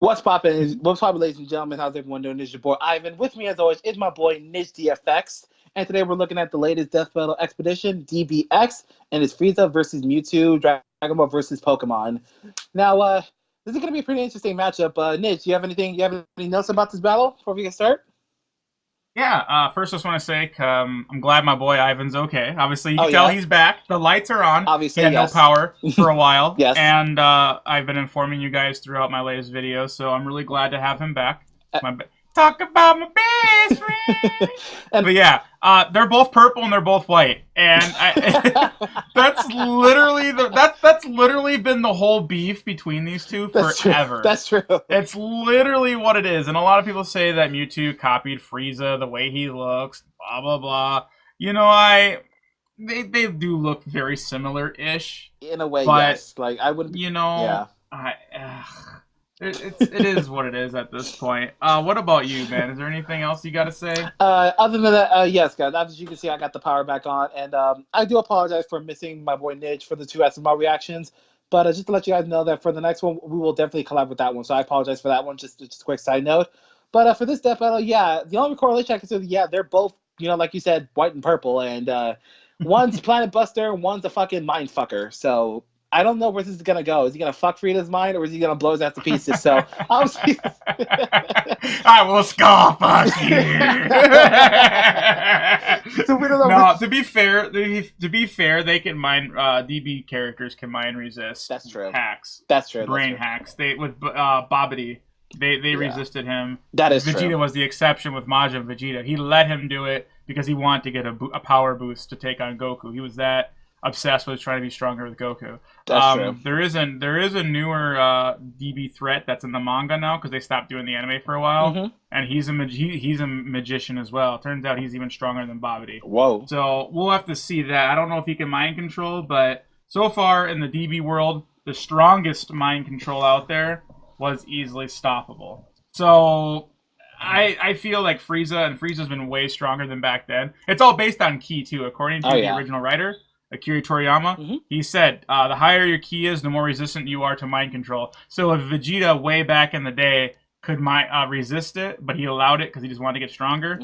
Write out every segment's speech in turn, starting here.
What's poppin', ladies and gentlemen? How's everyone doing? This is your boy Ivan. With me, as always, is my boy NidgeDFX. And today we're looking at the latest Death Battle Expedition, DBX, and it's Frieza versus Mewtwo, Dragon Ball versus Pokemon. Now, this is going to be a pretty interesting matchup. Nidge, you have any notes about this battle before we get started? Yeah, first I just want to say I'm glad my boy Ivan's okay. Obviously, you Oh, can tell yeah? he's back. The lights are on. He Obviously, had no yes. power for a while, Yes. and I've been informing you guys throughout my latest videos, so I'm really glad to have him back. Talk about my best friend. And But yeah, they're both purple and they're both white, and that's literally been the whole beef between these two that's true. forever. That's true. It's literally what it is. And a lot of people say that Mewtwo copied Frieza, the way he looks, blah, blah, blah. You know, they do look very similar-ish. In a way, but, yes. Like, I wouldn't... you know, Yeah. it is what it is at this point. What about you, man? Is there anything else you got to say? Other than that, yes, guys. As you can see, I got the power back on, and I do apologize for missing my boy Nidge for the two SMR reactions. But just to let you guys know that for the next one, we will definitely collab with that one. So I apologize for that one. Just a quick side note. But for this death battle, yeah, the only correlation I can say, yeah, they're both, like you said, white and purple, and one's Planet Buster, one's a fucking mind fucker. So I don't know where this is gonna go. Is he gonna fuck Frieda's mind, or is he gonna blow his ass to pieces? So obviously, I will scoff fuck you. So we don't know. No, to be fair, they can mine. DB characters can mine resist. That's true. Hacks. That's true. Brain hacks. They with Bobbity, they resisted him. That is Vegeta true. was the exception with Majin Vegeta. He let him do it because he wanted to get a power boost to take on Goku. He was that obsessed with trying to be stronger with Goku. That's true. There is a newer DB threat that's in the manga now because they stopped doing the anime for a while, and he's a magician as well. Turns out he's even stronger than Bobbity. Whoa! So we'll have to see that. I don't know if he can mind control, but so far in the DB world, the strongest mind control out there was easily stoppable. So I feel like Frieza's been way stronger than back then. It's all based on ki too, according to the original writer. Akira Toriyama, he said, the higher your ki is, the more resistant you are to mind control. So if Vegeta way back in the day could resist it, but he allowed it because he just wanted to get stronger,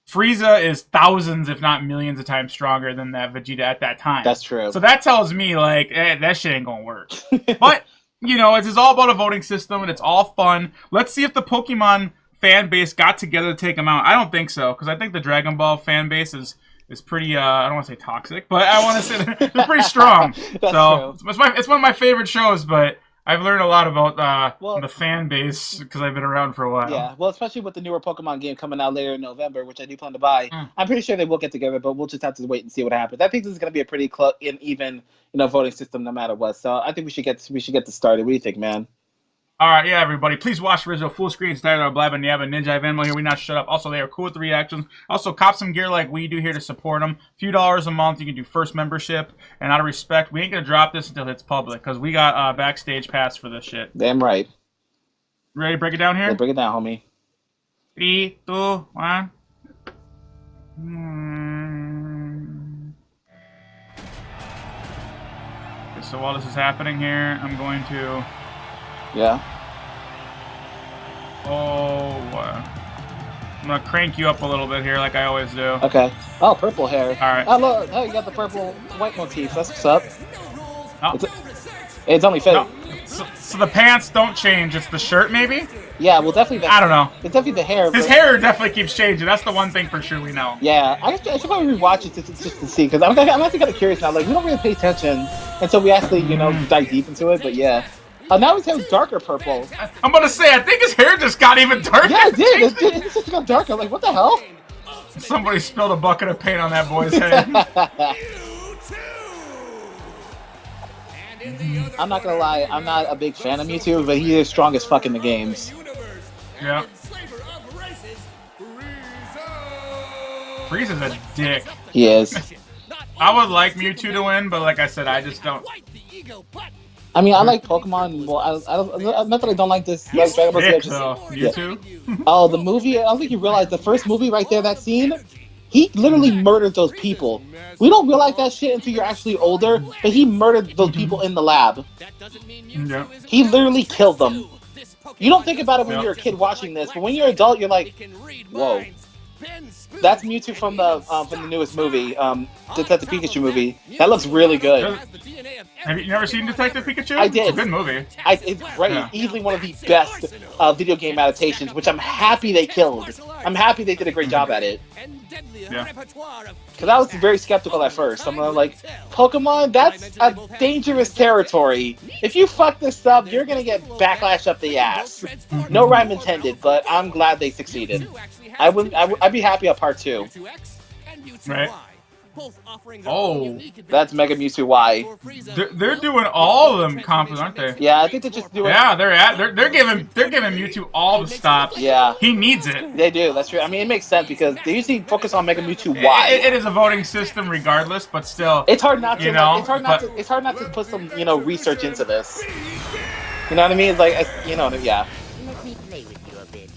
Frieza is thousands, if not millions of times stronger than that Vegeta at that time. That's true. So that tells me, like, that shit ain't gonna work. But, it's all about a voting system, and it's all fun. Let's see if the Pokemon fan base got together to take him out. I don't think so, because I think the Dragon Ball fan base is pretty, I don't want to say toxic, but I want to say they're pretty strong. So true. It's one of my favorite shows, but I've learned a lot about the fan base because I've been around for a while. Yeah, well, especially with the newer Pokemon game coming out later in November, which I do plan to buy. I'm pretty sure they will get together, but we'll just have to wait and see what happens. I think this is going to be a pretty close and even, voting system no matter what. So I think we should get this started. What do you think, man? All right, yeah, everybody. Please watch the original full screen started our Blab and Yab and Ninja Venmo here. We not shut up. Also, they are cool with the reactions. Also, cop some gear like we do here to support them. A few dollars a month. You can do first membership. And out of respect, we ain't going to drop this until it's public because we got backstage pass for this shit. Damn right. Ready to break it down here? Yeah, break it down, homie. 3, 2, 1. Okay, so while this is happening here, I'm going to... Yeah. I'm gonna crank you up a little bit here, like I always do. Okay. Oh, purple hair. All right. Oh, look. Oh, you got the purple white motif. That's what's up. Oh. It's only fitting. No. So the pants don't change. It's the shirt, maybe. Yeah. Well, definitely. I don't know. It's definitely the hair. His hair definitely keeps changing. That's the one thing for sure we know. Yeah. I should probably rewatch it just to see because I'm actually kind of curious now. Like we don't really pay attention until we actually dive deep into it. But yeah. Now his hair's darker purple. I'm gonna say, I think his hair just got even darker. Yeah, it did. It just got darker. Like, what the hell? Somebody spilled a bucket of paint on that boy's head. I'm not gonna lie, I'm not a big fan of Mewtwo, but he is strong as fuck in the games. Yeah. Frieza's a dick. He is. I would like Mewtwo to win, but like I said, I just don't. I mean, I like Pokemon. Well, I don't. Not that I don't like this. He's Dragon Ball sick, Z. Mewtwo. Oh, the movie. I don't think you realize the first movie right there. That scene. He literally murdered those people. We don't realize that shit until you're actually older, but he murdered those people in the lab. Yeah. He literally killed them. You don't think about it when you're a kid watching this, but when you're an adult, you're like, whoa. That's Mewtwo from the newest movie, Detective Pikachu movie. That looks really good. Have you never seen Detective Pikachu? I did. It's a good movie. It's great. Yeah. Easily one of the best video game adaptations, which I'm happy they killed. I'm happy they did a great job at it. Yeah. Because I was very skeptical at first. I'm like, Pokemon, that's a dangerous territory. If you fuck this up, you're gonna get backlash up the ass. No rhyme intended, but I'm glad they succeeded. I'd be happy at part 2. Right. Oh, that's Mega Mewtwo Y. They're doing all of them confident, aren't they? Yeah, I think they're just doing. Yeah, they're giving Mewtwo all the stops. Yeah, he needs it. They do. That's true. I mean, it makes sense because they usually focus on Mega Mewtwo Y. It is a voting system, regardless, but still, it's hard not to. You know, it's hard not to put some research into this. You know what I mean? It's like yeah. Let me play with you a bit.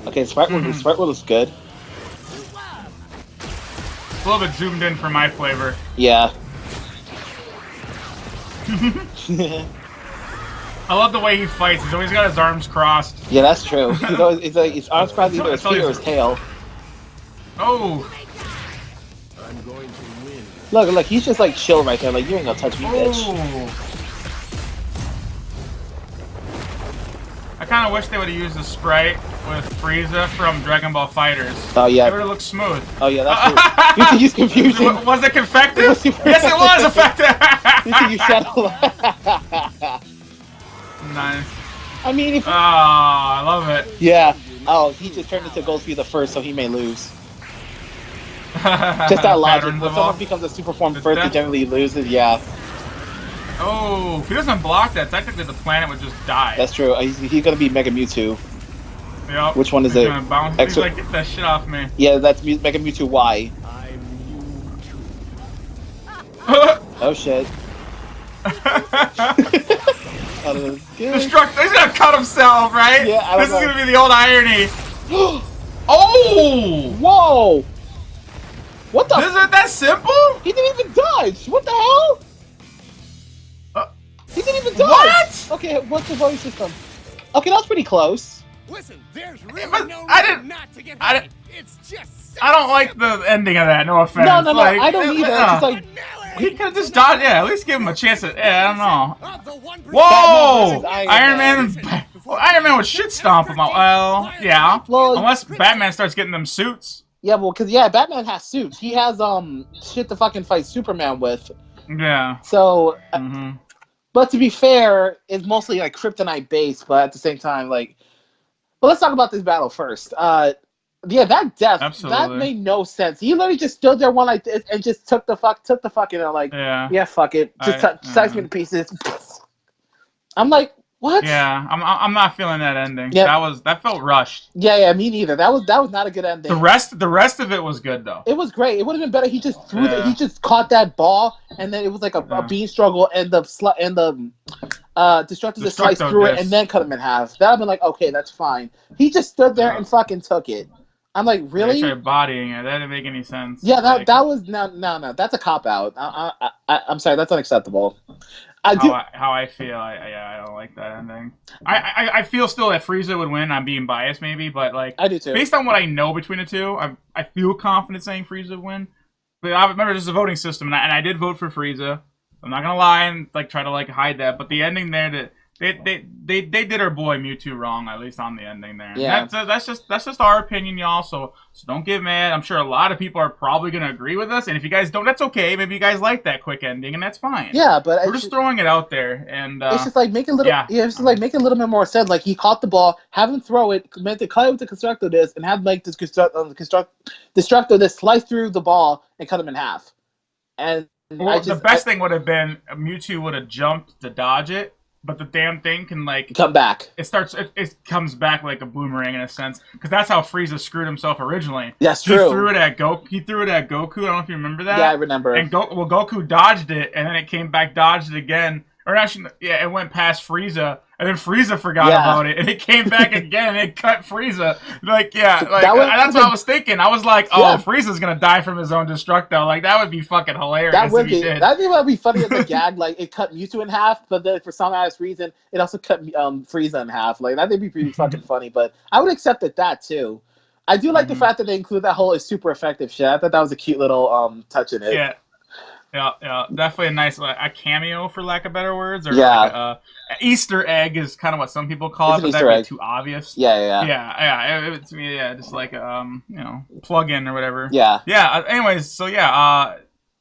Okay, Sprite World is good. It's a little bit zoomed in for my flavor. Yeah. I love the way he fights. He's always got his arms crossed. Yeah, that's true. It's like his arms crossed, either his feet or his tail. Oh. I'm going to win. Look, he's just like chill right there. Like, you ain't gonna touch me, bitch. I kind of wish they would have used the sprite with Frieza from Dragon Ball Fighters. Oh yeah. It would have looked smooth. Oh yeah, that's true. You can use confusion. Was it effective? Yes, it was effective. You can use shadow. Nice. I mean, if... I love it. Yeah. Oh, he just turned into Gold Speed the first, so he may lose. Just that logic. When someone becomes a super form first, he generally loses. Yeah. Oh, if he doesn't block that, technically the planet would just die. That's true. He's gonna be Mega Mewtwo. Yep. Which one is it? He's like, get that shit off me. Yeah, that's Mega Mewtwo Y. Oh shit. Destruct. He's gonna cut himself, right? Yeah, this is gonna be the old irony. Oh! Whoa! What the? Is it that simple? He didn't even dodge. What the hell? He didn't even dodge. What? Okay, what's the voting system? Okay, that's pretty close. Listen, there's really no reason not to get I It's just I don't like the ending of that. No offense. No, like, I don't either. It's like he could have just dodged. Yeah, at least give him a chance at. Yeah, I don't know. the 1%. Whoa! Iron Man. Well, Iron Man would shit stomp him out. Well, yeah. Well, unless Batman starts getting them suits. Yeah, well, because Batman has suits. He has shit to fucking fight Superman with. Yeah. So, but to be fair, it's mostly like kryptonite based. But at the same time, like, well, let's talk about this battle first. Yeah, that death, that made no sense. He literally just stood there one like this and just took the fucking like, yeah, fuck it, just sliced me to pieces. I'm like, what? Yeah, I'm not feeling that ending. Yeah. That felt rushed. Yeah, me neither. That was not a good ending. The rest of it was good though. It was great. It would have been better. He just threw he just caught that ball and then it was like a bean struggle and the Destructor just sliced through it and then cut him in half. That'd have been like, okay, that's fine. He just stood there and fucking took it. I'm like, really? They tried bodying it. That didn't make any sense. Yeah, that was no. That's a cop out. I'm sorry, that's unacceptable. How I feel, I don't like that ending. I feel still that Frieza would win. I'm being biased maybe, but like I do too. Based on what I know between the two, I feel confident saying Frieza would win. But I remember there's a voting system, and I did vote for Frieza. I'm not gonna lie and like try to like hide that, but the ending there that. They did our boy Mewtwo wrong, at least on the ending there. Yeah. That's just our opinion, y'all. So don't get mad. I'm sure a lot of people are probably gonna agree with us, and if you guys don't, that's okay. Maybe you guys like that quick ending, and that's fine. Yeah, but we're just throwing it out there, and it's just like make a little. Yeah, it's just like make a little bit more sense. Like he caught the ball, have him throw it, meant to cut it with the constructor disc, and have like this destructor disc slice through the ball and cut him in half. And the best thing would have been Mewtwo would have jumped to dodge it. But the damn thing can like come back. It comes back like a boomerang in a sense, because that's how Frieza screwed himself originally. That's true. He threw it at Goku. I don't know if you remember that. Yeah, I remember. And Goku dodged it, and then it came back, dodged it again, or actually, yeah, it went past Frieza, and then Frieza forgot Yeah. about it, and it came back again, and it cut Frieza. Like, yeah, like That was- that's what I was thinking. I was like, oh, Yeah. Frieza's gonna die from his own destructo. Like, that would be fucking hilarious That would if he be. did. I think that would be funny as a gag. Like it cut Mewtwo in half, but then for some ass reason, it also cut Frieza in half. Like that would be pretty fucking funny. But I would accept that too. I do like the fact that they include that whole super effective shit. I thought that was a cute little touch in it. Yeah. Yeah, definitely a nice a cameo, for lack of better words, or Yeah. like a Easter egg is kind of what some people call It's it, an but Easter that'd egg. be too obvious. Yeah. It's me, yeah, just like plug in or whatever. Yeah. Yeah. Anyways, so yeah,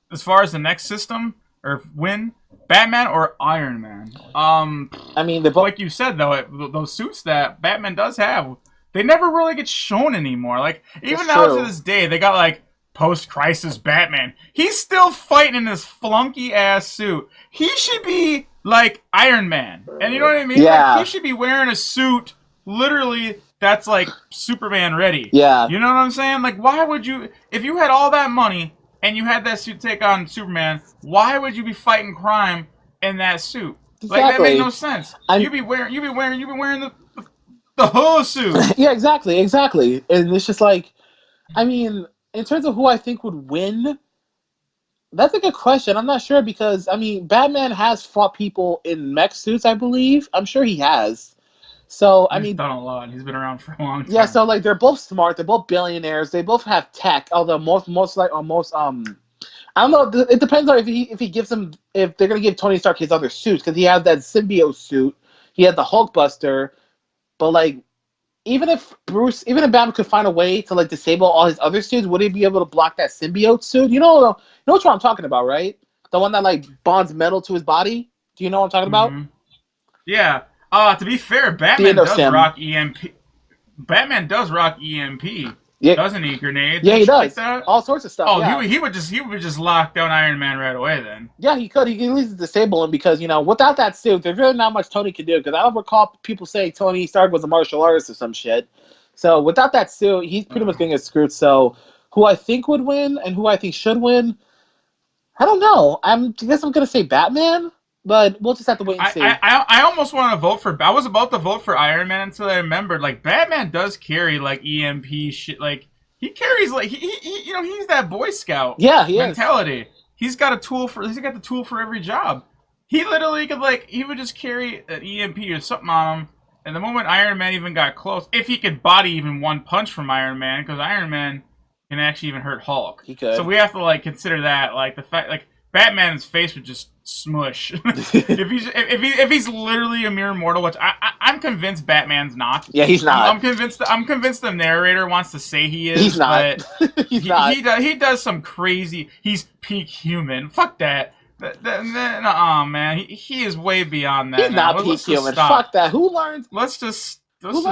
as far as the next system or win, Batman or Iron Man. I mean, they're both. Like you said though, those suits that Batman does have, they never really get shown anymore. Like even That's now true. to this day, they got like post-crisis Batman. He's still fighting in this flunky ass suit. He should be like Iron Man, and you know what I mean? Yeah. Like, he should be wearing a suit literally that's like Superman ready. Yeah. You know what I'm saying? Like, why would you, if you had all that money and you had that suit take on Superman, why would you be fighting crime in that suit? Exactly. Like, that made no sense. You'd be wearing the whole suit. Yeah, exactly. And it's just like, I mean, in terms of who I think would win, that's a good question. I'm not sure because, I mean, Batman has fought people in mech suits, I believe. I'm sure he has. So, I He's mean, done a lot. He's been around for a long time. yeah, so, like, they're both smart. They're both billionaires. They both have tech, although I don't know. It depends on if he gives them, if they're going to give Tony Stark his other suits, because he has that symbiote suit. He had the Hulkbuster. But, like, even if Batman could find a way to like disable all his other suits, would he be able to block that symbiote suit? You know what I'm talking about, right? The one that like bonds metal to his body. Do you know what I'm talking about? Yeah. To be fair, Batman does rock EMP. Batman does rock EMP. Yeah. Doesn't he? Grenades. Yeah, he does. Like that? All sorts of stuff. Oh, yeah. he would just lock down Iron Man right away then. Yeah, he could. He could at least disable him because without that suit, there's really not much Tony can do. Because I don't recall people saying Tony Stark was a martial artist or some shit. So without that suit, he's pretty much going to get screwed. So who I think would win and who I think should win, I don't know. I guess I'm going to say Batman, but we'll just have to wait and see. I almost want to vote for. I was about to vote for Iron Man until I remembered like Batman does carry like EMP shit. Like he carries like he he's that Boy Scout. Yeah, he mentality. is. He's got the tool for every job. He literally could he would just carry an EMP or something on him. And the moment Iron Man even got close, if he could body even one punch from Iron Man, because Iron Man can actually even hurt Hulk. He could. So we have to consider that the fact Batman's face would just smush if he's literally a mere mortal, which I'm convinced Batman's not. Yeah, he's not. I'm convinced the narrator wants to say he is. He's not. But he's not. He does some crazy. He's peak human. Fuck that. Man, he is way beyond that. He's not peak human. Fuck that. Who learns? Let's just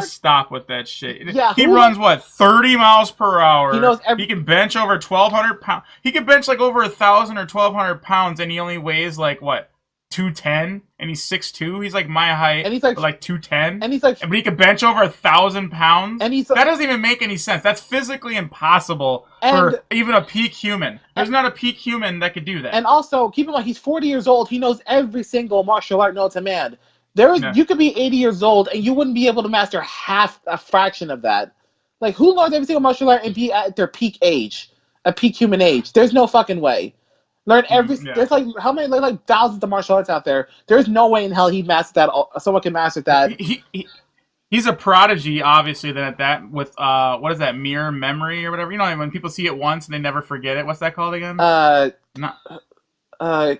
stop with that shit. Yeah, he runs 30 miles per hour. He can bench over 1,200 pounds. He can bench over 1,000 or 1,200 pounds, and he only weighs 210, and he's 6'2". He's my height, and he's 210. And he's but he can bench over 1,000 pounds. And that doesn't even make any sense. That's physically impossible for even a peak human. There's not a peak human that could do that. And also, keep in mind, he's 40 years old. He knows every single martial art known to man. You could be 80 years old and you wouldn't be able to master half a fraction of that. Who learns every single martial art and be at their peak age, a peak human age? There's no fucking way. Learn every. There's how many? There's thousands of martial arts out there. There's no way in hell he'd master that. Someone can master that. He's a prodigy, obviously. That with what is that, mirror memory or whatever? When people see it once and they never forget it. What's that called again?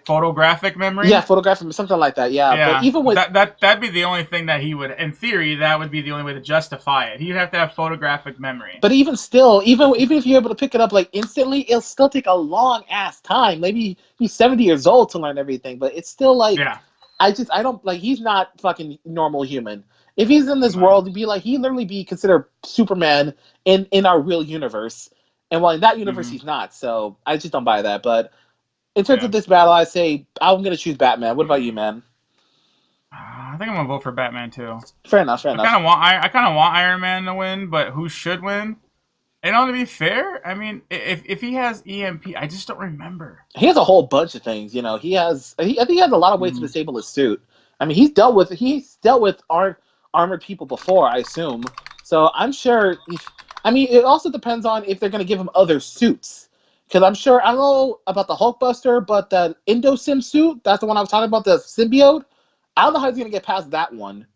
Photographic memory. Yeah, photographic, something like that. Yeah. But even with that'd be the only thing that he would, in theory, that would be the only way to justify it. He'd have to have photographic memory. But even still, even if you're able to pick it up instantly, it'll still take a long ass time. Maybe he's 70 years old to learn everything, but it's still I don't he's not fucking normal human. If he's in this world, he'd literally be considered Superman in our real universe. And while in that universe he's not, so I just don't buy that. But in terms of this battle, I say I'm going to choose Batman. What about you, man? I think I'm going to vote for Batman, too. Fair enough. I kind of want Iron Man to win, but who should win? to be fair, I mean, if he has EMP, I just don't remember. He has a whole bunch of things. You know, I think he has a lot of ways to disable his suit. I mean, he's dealt with armored people before, I assume. So I'm sure. I mean, it also depends on if they're going to give him other suits. Because I'm sure, I don't know about the Hulkbuster, but the Indosim suit, that's the one I was talking about, the symbiote. I don't know how he's going to get past that one.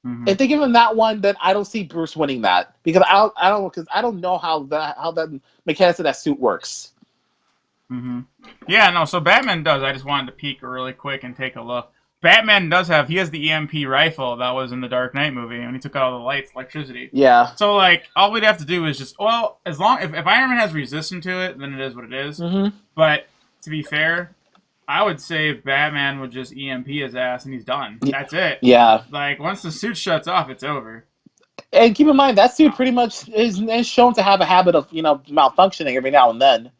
Mm-hmm. If they give him that one, then I don't see Bruce winning that because I don't know how that mechanics of that suit works. Mm-hmm. Yeah, no. So Batman does. I just wanted to peek really quick and take a look. Batman does have. He has the EMP rifle that was in the Dark Knight movie, and he took out all the lights, electricity. Yeah. So like, all we'd have to do is just as long if Iron Man has resistance to it, then it is what it is. Mm-hmm. But to be fair, I would say if Batman would just EMP his ass and he's done. That's it. Yeah. Like once the suit shuts off, it's over. And keep in mind that suit pretty much is shown to have a habit of malfunctioning every now and then.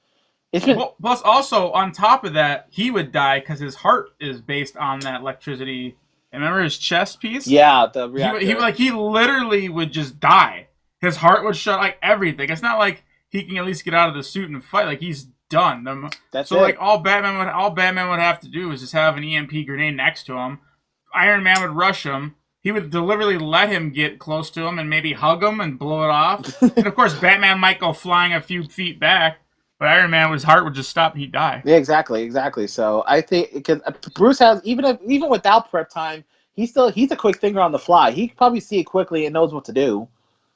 It's been Plus, also on top of that, he would die because his heart is based on that electricity. Remember his chest piece? Yeah, the reactor. He literally would just die. His heart would shut, like everything. It's not like he can at least get out of the suit and fight. Like he's done. That's so it. like all Batman would have to do is just have an EMP grenade next to him. Iron Man would rush him. He would deliberately let him get close to him and maybe hug him and blow it off. And of course, Batman might go flying a few feet back. But Iron Man, his heart would just stop and he'd die. Yeah, exactly. So I think because Bruce has even without prep time, he's a quick thinker on the fly. He can probably see it quickly and knows what to do.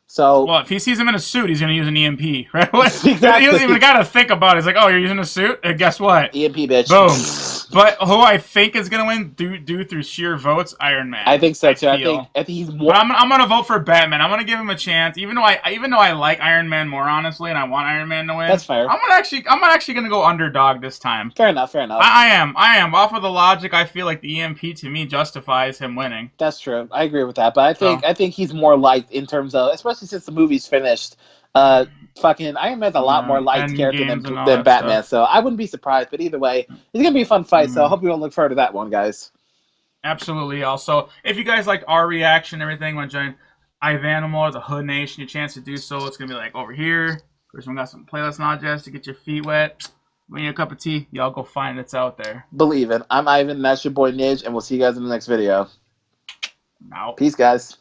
So well, if he sees him in a suit, he's gonna use an EMP, right? Exactly. He doesn't even gotta think about it. He's like, "Oh, you're using a suit? And guess what? EMP, bitch." Boom. But who I think is gonna win, due through sheer votes, Iron Man. I think so too. I think he's more. But I'm gonna vote for Batman. I'm gonna give him a chance, even though I like Iron Man more honestly, and I want Iron Man to win. That's fair. I'm actually gonna go underdog this time. Fair enough. I am. Off of the logic, I feel like the EMP to me justifies him winning. That's true. I agree with that. But I think he's more liked in terms of, especially since the movie's finished. Fucking Iron Man's a lot more liked character than Batman, so I wouldn't be surprised. But either way, it's gonna be a fun fight. So I hope you all look forward to that one, guys. Absolutely. Also, if you guys liked our reaction and everything, want to join Ivanimal or the Hood Nation, your chance to do so. It's gonna be like over here. First one got some playlist nodges to get your feet wet. Bring you a cup of tea. Y'all go find it. It's out there. Believe it. I'm Ivan. That's your boy Nidge, and we'll see you guys in the next video. Now. Peace, guys.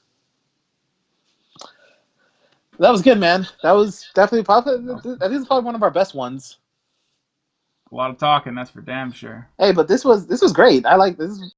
That was good, man. That was definitely probably. I think it's probably one of our best ones. A lot of talking, that's for damn sure. Hey, but this was great. I like this.